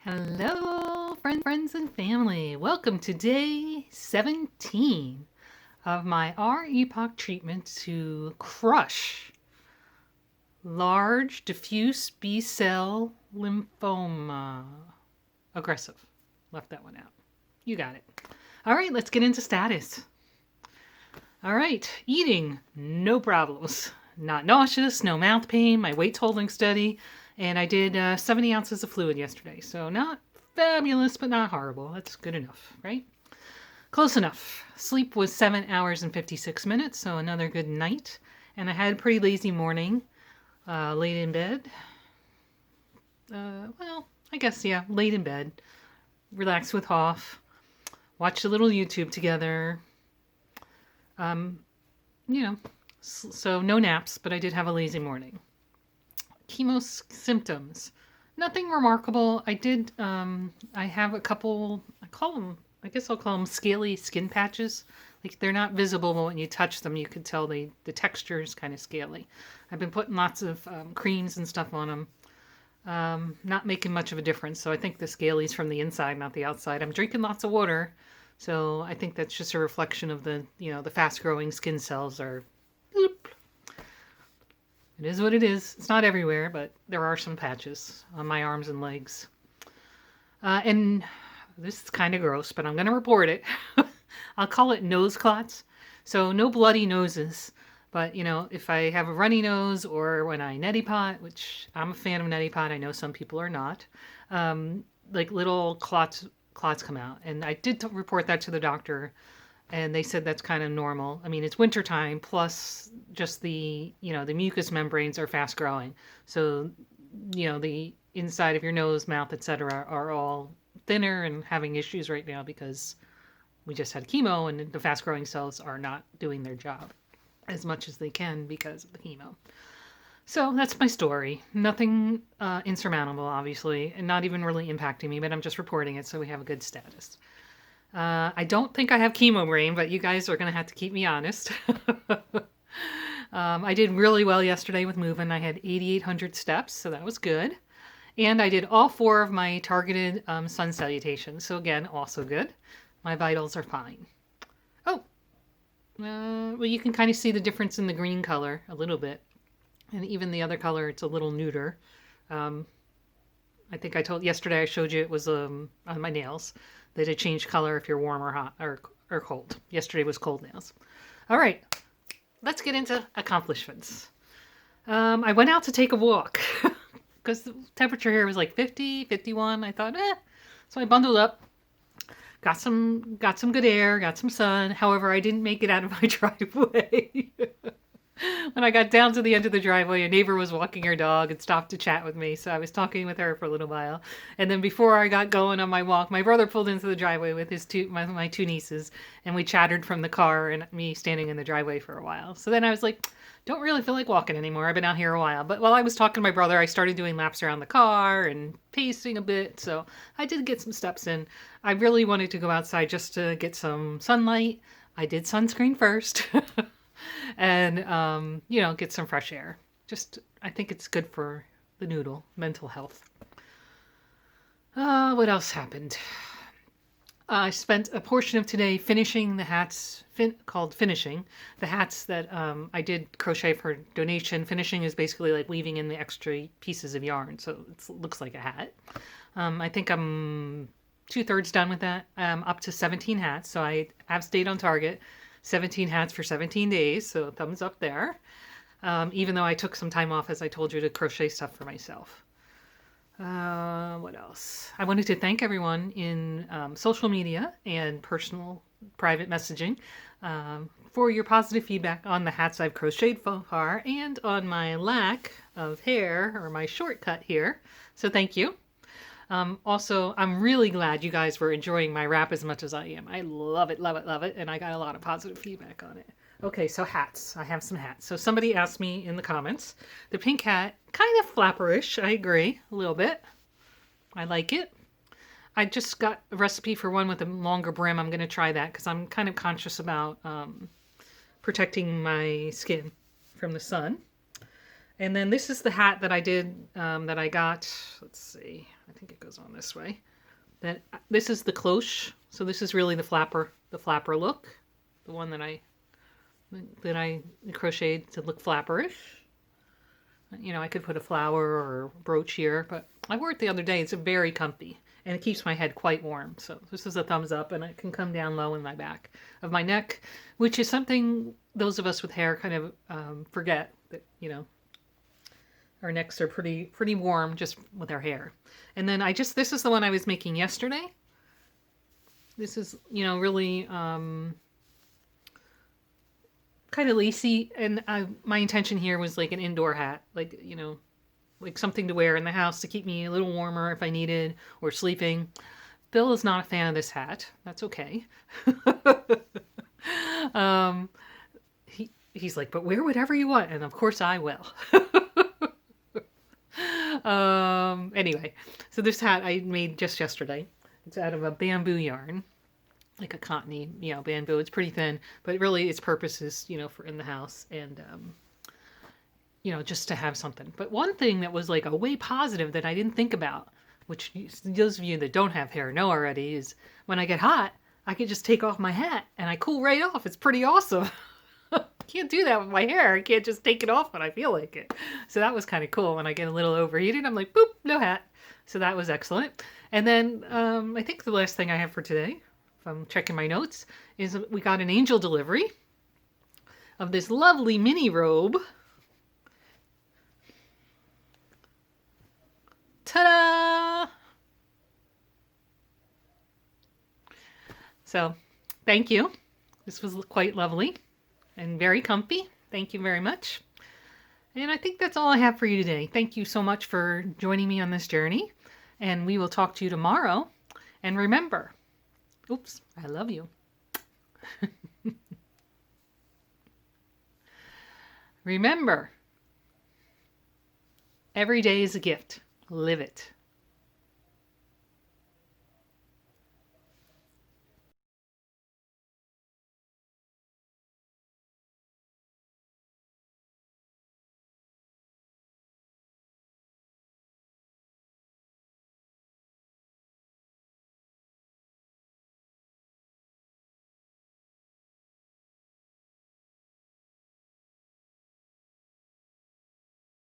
Hello, friends and family. Welcome to day 17 of my R-EPOCH treatment to crush large diffuse B-cell lymphoma. Aggressive. Left that one out. You got it. All right, let's get into status. All right, eating, no problems. Not nauseous, no mouth pain, my weight's holding steady. And I did 70 ounces of fluid yesterday. So not fabulous, but not horrible. That's good enough, right? Close enough. Sleep was 7 hours and 56 minutes, so another good night. And I had a pretty lazy morning. Laid in bed. I guess, yeah, laid in bed. Relaxed with Hoff. Watched a little YouTube together. So no naps, but I did have a lazy morning. Chemo symptoms. Nothing remarkable. I have a couple, I guess I'll call them scaly skin patches. Like they're not visible, but when you touch them, you can tell the texture is kind of scaly. I've been putting lots of creams and stuff on them. Not making much of a difference. So I think the scaly's from the inside, not the outside. I'm drinking lots of water. So I think that's just a reflection of the fast growing skin cells are bloop. It is what it is. It's not everywhere, but there are some patches on my arms and legs. And this is kind of gross, but I'm going to report it. I'll call it nose clots. So no bloody noses, but if I have a runny nose or when I neti pot, which I'm a fan of neti pot, I know some people are not, like little clots come out. And I did report that to the doctor. And they said that's kind of normal. I mean, it's wintertime, plus just the mucous membranes are fast growing. So, the inside of your nose, mouth, etc. are all thinner and having issues right now because we just had chemo and the fast growing cells are not doing their job as much as they can because of the chemo. So that's my story. Nothing insurmountable, obviously, and not even really impacting me, but I'm just reporting it so we have a good status. I don't think I have chemo brain, but you guys are going to have to keep me honest. I did really well yesterday with moving. I had 8,800 steps, so that was good. And I did all 4 of my targeted sun salutations. So again, also good. My vitals are fine. Oh, well, you can kind of see the difference in the green color a little bit. And even the other color, it's a little neuter. I think yesterday I showed you it was on my nails. They did change color if you're warm or hot or cold. Yesterday was cold nails. All right, let's get into accomplishments. I went out to take a walk because the temperature here was like 50, 51. I thought, so I bundled up, got some good air, got some sun. However, I didn't make it out of my driveway. When I got down to the end of the driveway, a neighbor was walking her dog and stopped to chat with me. So I was talking with her for a little while. And then before I got going on my walk, my brother pulled into the driveway with my 2 nieces. And we chattered from the car and me standing in the driveway for a while. So then I was like, don't really feel like walking anymore. I've been out here a while. But while I was talking to my brother, I started doing laps around the car and pacing a bit. So I did get some steps in. I really wanted to go outside just to get some sunlight. I did sunscreen first. And, get some fresh air. I think it's good for the mental health. What else happened? I spent a portion of today finishing the hats, called finishing. The hats that I did crochet for donation. Finishing is basically like weaving in the extra pieces of yarn, so it looks like a hat. I think I'm 2/3 done with that. I'm up to 17 hats, so I have stayed on target. 17 hats for 17 days, so thumbs up there. Even though I took some time off, as I told you, to crochet stuff for myself. What else? I wanted to thank everyone in social media and personal private messaging for your positive feedback on the hats I've crocheted so far and on my lack of hair or my shortcut here. So thank you. Also, I'm really glad you guys were enjoying my wrap as much as I am. I love it, love it, love it, and I got a lot of positive feedback on it. Okay, so hats. I have some hats. So somebody asked me in the comments, the pink hat, kind of flapperish. I agree, a little bit. I like it. I just got a recipe for one with a longer brim. I'm going to try that because I'm kind of conscious about protecting my skin from the sun. And then this is the hat that I did, that I got. Let's see. I think it goes on this way. This is the cloche. So this is really the flapper look, the one that I crocheted to look flapperish. You know, I could put a flower or brooch here, but I wore it the other day. It's very comfy, and it keeps my head quite warm. So this is a thumbs up, and it can come down low in my back of my neck, which is something those of us with hair kind of forget, that, you know, our necks are pretty warm just with our hair. And then this is the one I was making yesterday. This is, you know, really kind of lacy, and my intention here was like an indoor hat, like, you know, like something to wear in the house to keep me a little warmer if I needed, or sleeping. Bill is not a fan of this hat. That's okay. He's like, but wear whatever you want, and of course I will. Anyway, so this hat I made just yesterday. It's out of a bamboo yarn, like a cottony, you know, bamboo. It's pretty thin, but really its purpose is, you know, for in the house, and you know, just to have something. But one thing that was like a way positive that I didn't think about, which those of you that don't have hair know already, is when I get hot, I can just take off my hat and I cool right off. It's pretty awesome. Can't do that with my hair. I can't just take it off when I feel like it. So that was kind of cool. When I get a little overheated, I'm like, boop, no hat. So that was excellent. And then I think the last thing I have for today, if I'm checking my notes, is we got an angel delivery of this lovely mini robe. Ta-da! So thank you. This was quite lovely and very comfy. Thank you very much. And I think that's all I have for you today. Thank you so much for joining me on this journey. And we will talk to you tomorrow. And remember, oops, I love you. Remember, every day is a gift. Live it.